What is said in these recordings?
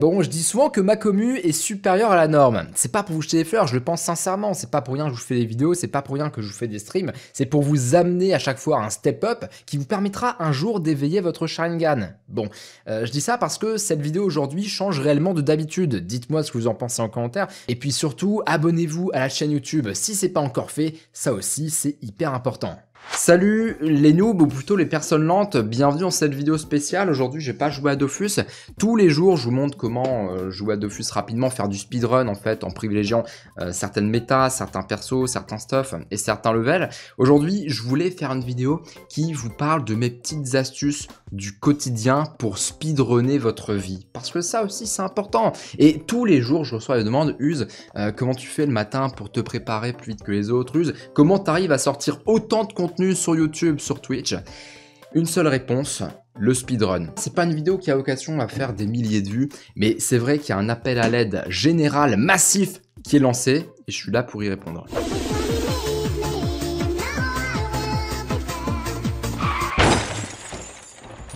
Bon, je dis souvent que ma commu est supérieure à la norme. C'est pas pour vous jeter des fleurs, je le pense sincèrement. C'est pas pour rien que je vous fais des vidéos, c'est pas pour rien que je vous fais des streams. C'est pour vous amener à chaque fois à un step-up qui vous permettra un jour d'éveiller votre Sharingan. Bon, je dis ça parce que cette vidéo aujourd'hui change réellement de d'habitude. Dites-moi ce que vous en pensez en commentaire. Et puis surtout, abonnez-vous à la chaîne YouTube si c'est pas encore fait. Ça aussi, c'est hyper important. Salut les noobs ou plutôt les personnes lentes, bienvenue dans cette vidéo spéciale. Aujourd'hui je vais pas jouer à Dofus. Tous les jours je vous montre comment jouer à Dofus rapidement, faire du speedrun en fait en privilégiant certaines métas, certains persos, certains stuff et certains levels. Aujourd'hui je voulais faire une vidéo qui vous parle de mes petites astuces du quotidien pour speedrunner votre vie. Parce que ça aussi c'est important. Et tous les jours je reçois des demandes, Use, comment tu fais le matin pour te préparer plus vite que les autres, Use, comment tu arrives à sortir autant de contenu sur YouTube, sur Twitch? Une seule réponse, le speedrun. C'est pas une vidéo qui a vocation à faire des milliers de vues, mais c'est vrai qu'il y a un appel à l'aide général, massif, qui est lancé, et je suis là pour y répondre.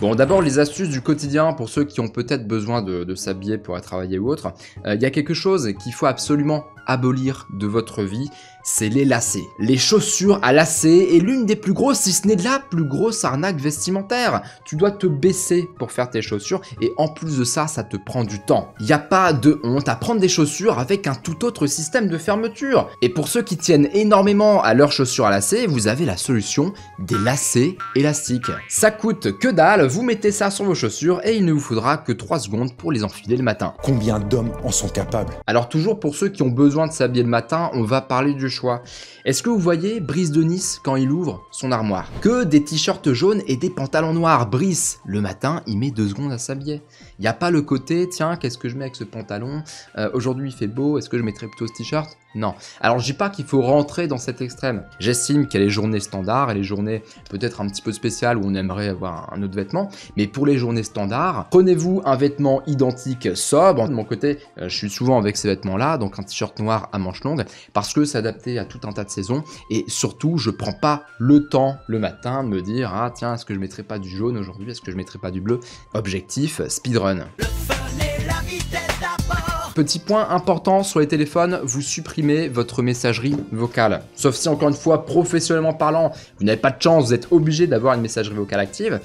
Bon, d'abord les astuces du quotidien pour ceux qui ont peut-être besoin de s'habiller pour aller travailler ou autre. Il y a quelque chose qu'il faut absolument abolir de votre vie, c'est les lacets. Les chaussures à lacets est l'une des plus grosses, si ce n'est de la plus grosse arnaque vestimentaire. Tu dois te baisser pour faire tes chaussures et en plus de ça, ça te prend du temps. Il n'y a pas de honte à prendre des chaussures avec un tout autre système de fermeture. Et pour ceux qui tiennent énormément à leurs chaussures à lacets, vous avez la solution des lacets élastiques. Ça coûte que dalle, vous mettez ça sur vos chaussures et il ne vous faudra que 3 secondes pour les enfiler le matin. Combien d'hommes en sont capables? Alors toujours pour ceux qui ont besoin de s'habiller le matin, on va parler du choix. Est-ce que vous voyez Brice de Nice quand il ouvre son armoire? Que des t-shirts jaunes et des pantalons noirs. Brice, le matin, il met 2 secondes à s'habiller. Il n'y a pas le côté, tiens, qu'est-ce que je mets avec ce pantalon? Aujourd'hui il fait beau, est-ce que je mettrais plutôt ce t-shirt? Non. Alors je dis pas qu'il faut rentrer dans cet extrême. J'estime qu'il y a les journées standards et les journées peut-être un petit peu spéciales où on aimerait avoir un autre vêtement. Mais pour les journées standards, prenez-vous un vêtement identique sobre. De mon côté, je suis souvent avec ces vêtements-là, donc un t-shirt noir à manches longues, parce que c'est adapté à tout un tas de saisons. Et surtout, je prends pas le temps le matin de me dire, ah tiens, est-ce que je mettrais pas du jaune aujourd'hui? Est-ce que je mettrais pas du bleu? Objectif, speedrun. Le fun et la vitesse d'abord. Petit point important sur les téléphones, vous supprimez votre messagerie vocale. Sauf si, encore une fois, professionnellement parlant, vous n'avez pas de chance, vous êtes obligé d'avoir une messagerie vocale active.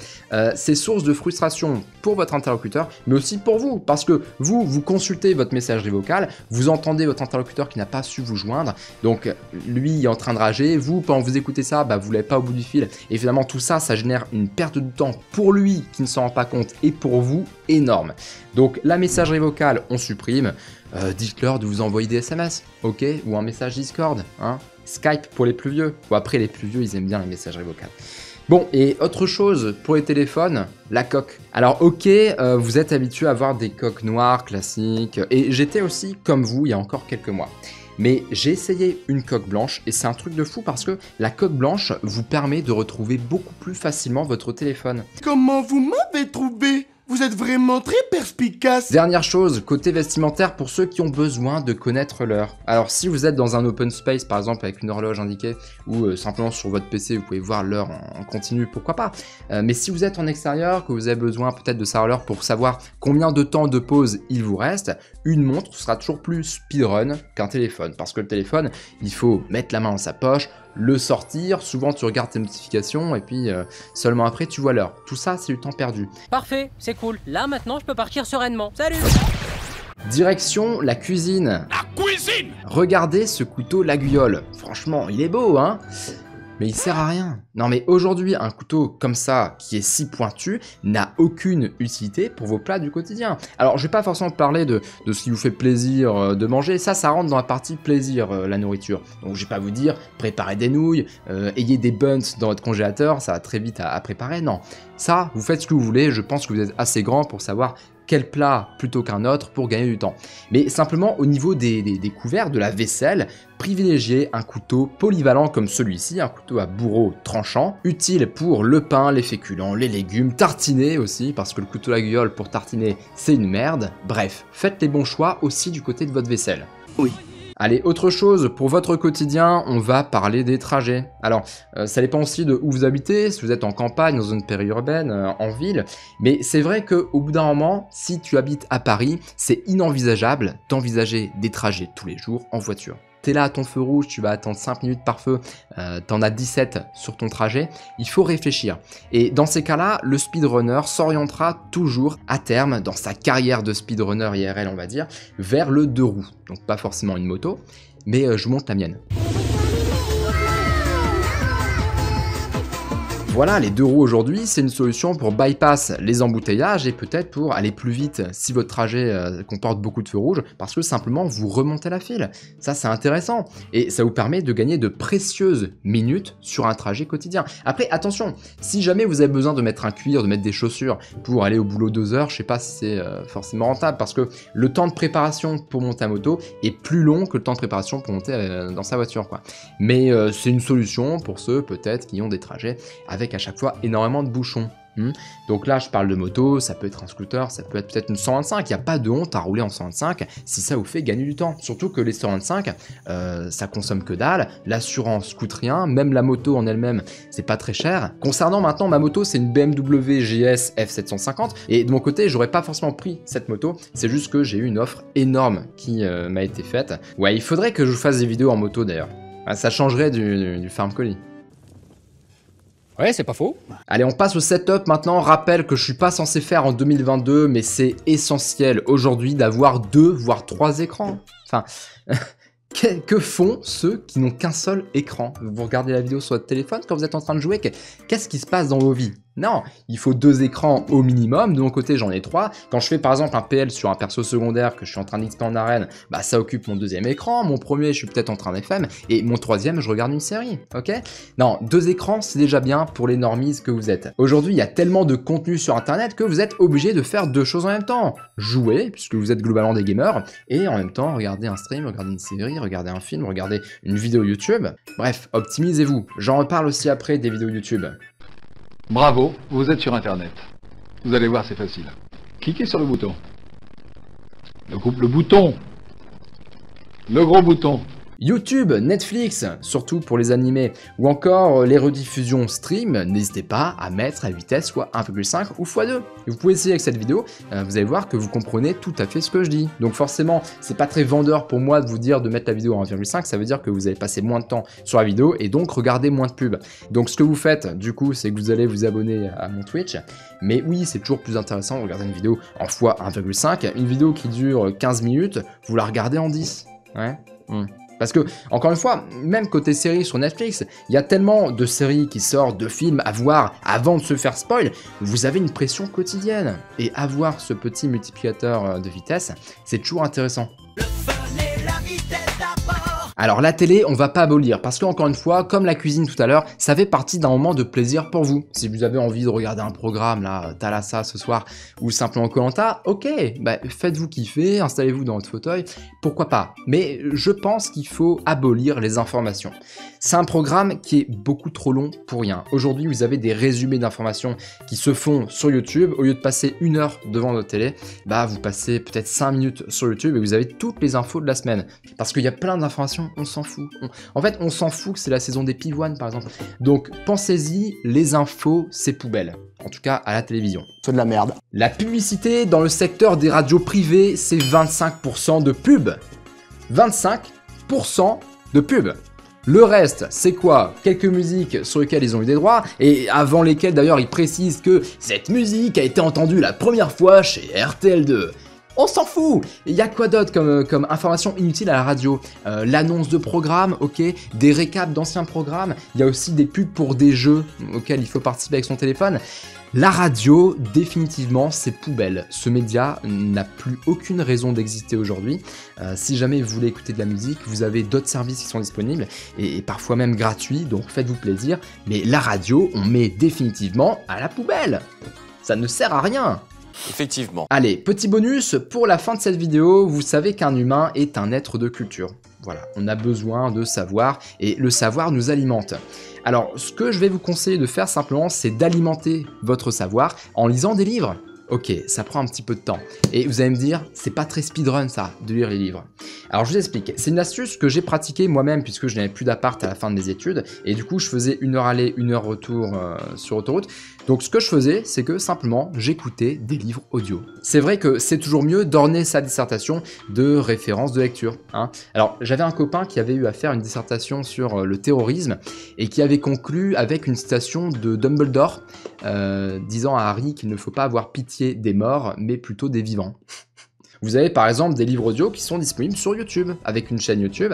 C'est source de frustration pour votre interlocuteur, mais aussi pour vous. Parce que vous consultez votre messagerie vocale, vous entendez votre interlocuteur qui n'a pas su vous joindre. Donc, lui est en train de rager. Vous, pendant que vous écoutez ça, vous ne l'avez pas au bout du fil. Et finalement, tout ça, ça génère une perte de temps pour lui qui ne s'en rend pas compte et pour vous, énorme. Donc, la messagerie vocale, on supprime. Dites-leur de vous envoyer des SMS, ok? Ou un message Discord, hein? Skype pour les plus vieux. Ou après, les plus vieux, ils aiment bien les messageries vocales. Bon, et autre chose pour les téléphones, la coque. Alors ok, vous êtes habitué à avoir des coques noires classiques, et j'étais aussi comme vous il y a encore quelques mois. Mais j'ai essayé une coque blanche et c'est un truc de fou parce que la coque blanche vous permet de retrouver beaucoup plus facilement votre téléphone. Comment vous m'avez trouvé? Vous êtes vraiment très perspicace. Dernière chose, côté vestimentaire pour ceux qui ont besoin de connaître l'heure. Alors si vous êtes dans un open space par exemple avec une horloge indiquée ou simplement sur votre PC vous pouvez voir l'heure en continu, pourquoi pas. Mais si vous êtes en extérieur, que vous avez besoin peut-être de savoir l'heure pour savoir combien de temps de pause il vous reste, une montre sera toujours plus speedrun qu'un téléphone. Parce que le téléphone, il faut mettre la main dans sa poche, le sortir, souvent tu regardes tes notifications et puis seulement après tu vois l'heure. Tout ça c'est du temps perdu. Parfait, c'est cool. Là maintenant je peux partir sereinement. Salut! Direction la cuisine. La cuisine! Regardez ce couteau l'aiguillole. Franchement, il est beau, hein? Mais il sert à rien. Non mais aujourd'hui, un couteau comme ça, qui est si pointu, n'a aucune utilité pour vos plats du quotidien. Alors je vais pas forcément parler de ce qui vous fait plaisir de manger, ça rentre dans la partie plaisir, la nourriture. Donc je vais pas vous dire, préparez des nouilles, ayez des buns dans votre congélateur, ça va très vite à préparer, non. Ça, vous faites ce que vous voulez, je pense que vous êtes assez grand pour savoir quel plat plutôt qu'un autre pour gagner du temps. Mais simplement au niveau des couverts, de la vaisselle, privilégiez un couteau polyvalent comme celui-ci, un couteau à bourreau tranchant, utile pour le pain, les féculents, les légumes, tartiner aussi, parce que le couteau à l'aiguillole pour tartiner c'est une merde. Bref, faites les bons choix aussi du côté de votre vaisselle. Oui, Allez, autre chose, pour votre quotidien, on va parler des trajets. Alors, ça dépend aussi de où vous habitez, si vous êtes en campagne, dans une périurbaine, en ville, mais c'est vrai qu'au bout d'un moment, si tu habites à Paris, c'est inenvisageable d'envisager des trajets tous les jours en voiture. T'es là à ton feu rouge, tu vas attendre 5 minutes par feu, t'en as 17 sur ton trajet, il faut réfléchir. Et dans ces cas-là, le speedrunner s'orientera toujours à terme, dans sa carrière de speedrunner IRL on va dire, vers le 2 roues. Donc pas forcément une moto, mais je monte la mienne. Voilà, les 2 roues aujourd'hui, c'est une solution pour bypass les embouteillages et peut-être pour aller plus vite si votre trajet comporte beaucoup de feux rouges, parce que simplement vous remontez la file. Ça, c'est intéressant et ça vous permet de gagner de précieuses minutes sur un trajet quotidien. Après, attention, si jamais vous avez besoin de mettre un cuir, de mettre des chaussures pour aller au boulot 2 heures, je sais pas si c'est forcément rentable, parce que le temps de préparation pour monter à moto est plus long que le temps de préparation pour monter dans sa voiture, quoi. Mais c'est une solution pour ceux peut-être qui ont des trajets avec à chaque fois énormément de bouchons. Donc là je parle de moto, ça peut être un scooter, ça peut être peut-être une 125, il n'y a pas de honte à rouler en 125 si ça vous fait gagner du temps. Surtout que les 125, ça consomme que dalle, l'assurance coûte rien, même la moto en elle-même c'est pas très cher. Concernant maintenant ma moto, c'est une BMW GS F750 et de mon côté j'aurais pas forcément pris cette moto, c'est juste que j'ai eu une offre énorme qui m'a été faite. Ouais, il faudrait que je vous fasse des vidéos en moto d'ailleurs, ça changerait du farm colis. Ouais, c'est pas faux. Allez, on passe au setup maintenant. Rappelle que je suis pas censé faire en 2022, mais c'est essentiel aujourd'hui d'avoir 2 voire 3 écrans. Enfin, que font ceux qui n'ont qu'un seul écran? Vous regardez la vidéo sur votre téléphone quand vous êtes en train de jouer, qu'est-ce qui se passe dans vos vies? Non, il faut 2 écrans au minimum. De mon côté, j'en ai 3. Quand je fais par exemple un PL sur un perso secondaire que je suis en train d'XP en arène, bah ça occupe mon 2e écran. Mon premier, je suis peut-être en train d'FM. Et mon 3e, je regarde une série. Ok? Non, 2 écrans, c'est déjà bien pour les normies que vous êtes. Aujourd'hui, il y a tellement de contenu sur internet que vous êtes obligé de faire 2 choses en même temps. Jouer, puisque vous êtes globalement des gamers, et en même temps regarder un stream, regarder une série, regarder un film, regarder une vidéo YouTube. Bref, optimisez-vous. J'en reparle aussi après des vidéos YouTube. Bravo, vous êtes sur internet. Vous allez voir, c'est facile. Cliquez sur le bouton. Le bouton. Le gros bouton. YouTube, Netflix, surtout pour les animés, ou encore les rediffusions stream, n'hésitez pas à mettre à vitesse soit 1,5 ou x2. Vous pouvez essayer avec cette vidéo, vous allez voir que vous comprenez tout à fait ce que je dis. Donc forcément, c'est pas très vendeur pour moi de vous dire de mettre la vidéo à 1,5, ça veut dire que vous allez passer moins de temps sur la vidéo et donc regarder moins de pubs. Donc ce que vous faites, du coup, c'est que vous allez vous abonner à mon Twitch, mais oui, c'est toujours plus intéressant de regarder une vidéo en x1,5, une vidéo qui dure 15 minutes, vous la regardez en 10. Ouais. Parce que, encore une fois, même côté série sur Netflix, il y a tellement de séries qui sortent, de films à voir avant de se faire spoil, vous avez une pression quotidienne. Et avoir ce petit multiplicateur de vitesse, c'est toujours intéressant. Alors la télé, on va pas abolir, parce qu'encore une fois, comme la cuisine tout à l'heure, ça fait partie d'un moment de plaisir pour vous. Si vous avez envie de regarder un programme, là, Thalassa ce soir, ou simplement Koh-Lanta, ok, bah, faites-vous kiffer, installez-vous dans votre fauteuil, pourquoi pas. Mais je pense qu'il faut abolir les informations. C'est un programme qui est beaucoup trop long pour rien. Aujourd'hui, vous avez des résumés d'informations qui se font sur YouTube. Au lieu de passer 1 heure devant votre télé, bah, vous passez peut-être 5 minutes sur YouTube et vous avez toutes les infos de la semaine. Parce qu'il y a plein d'informations, on s'en fout. En fait, on s'en fout que c'est la saison des pivoines, par exemple. Donc, pensez-y, les infos, c'est poubelle. En tout cas, à la télévision. C'est de la merde. La publicité dans le secteur des radios privées, c'est 25% de pub. 25% de pub. Le reste, c'est quoi? Quelques musiques sur lesquelles ils ont eu des droits, et avant lesquelles d'ailleurs ils précisent que cette musique a été entendue la première fois chez RTL2. On s'en fout. Il y a quoi d'autre comme information inutile à la radio? L'annonce de programmes, ok, des récaps d'anciens programmes, il y a aussi des pubs pour des jeux auxquels il faut participer avec son téléphone. La radio, définitivement, c'est poubelle. Ce média n'a plus aucune raison d'exister aujourd'hui. Si jamais vous voulez écouter de la musique, vous avez d'autres services qui sont disponibles et parfois même gratuits, donc faites-vous plaisir. Mais la radio, on met définitivement à la poubelle. Ça ne sert à rien. Effectivement. Allez, petit bonus, pour la fin de cette vidéo, vous savez qu'un humain est un être de culture. Voilà, on a besoin de savoir et le savoir nous alimente. Alors, ce que je vais vous conseiller de faire simplement, c'est d'alimenter votre savoir en lisant des livres. Ok, ça prend un petit peu de temps. Et vous allez me dire, c'est pas très speedrun ça, de lire les livres. Alors je vous explique, c'est une astuce que j'ai pratiquée moi-même puisque je n'avais plus d'appart à la fin de mes études. Et du coup, je faisais 1 heure aller, 1 heure retour sur autoroute. Donc ce que je faisais, c'est que simplement, j'écoutais des livres audio. C'est vrai que c'est toujours mieux d'orner sa dissertation de références de lecture. Hein. Alors j'avais un copain qui avait eu à faire une dissertation sur le terrorisme et qui avait conclu avec une citation de Dumbledore disant à Harry qu'il ne faut pas avoir pitié des morts, mais plutôt des vivants. Vous avez par exemple des livres audio qui sont disponibles sur YouTube, avec une chaîne YouTube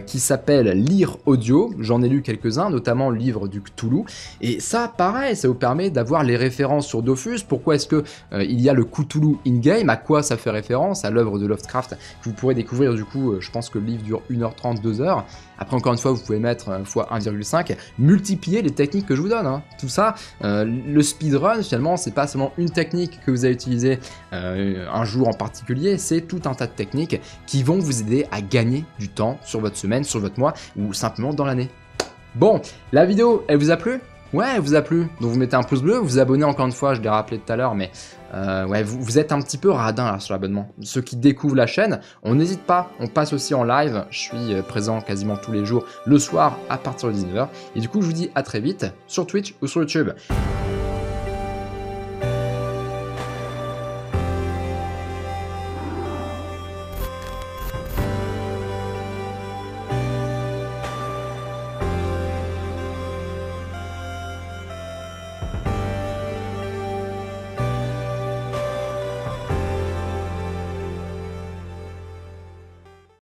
qui s'appelle Lire Audio. J'en ai lu quelques-uns, notamment le livre du Cthulhu. Et ça, pareil, ça vous permet d'avoir les références sur Dofus. Pourquoi est-ce que il y a le Cthulhu in-game? À quoi ça fait référence? À l'œuvre de Lovecraft, que vous pourrez découvrir du coup, je pense que le livre dure 1h30, 2h. Après, encore une fois, vous pouvez mettre x 1,5, multiplier les techniques que je vous donne. Hein. Tout ça, le speedrun, finalement, c'est pas seulement une technique que vous allez utiliser un jour en particulier, c'est tout un tas de techniques qui vont vous aider à gagner du temps sur votre semaine, sur votre mois, ou simplement dans l'année. Bon, la vidéo, elle vous a plu? Ouais, elle vous a plu. Donc vous mettez un pouce bleu, vous vous abonnez encore une fois, je l'ai rappelé tout à l'heure, mais ouais, vous êtes un petit peu radin là sur l'abonnement. Ceux qui découvrent la chaîne, on n'hésite pas, on passe aussi en live. Je suis présent quasiment tous les jours, le soir à partir de 19h. Et du coup, je vous dis à très vite sur Twitch ou sur YouTube.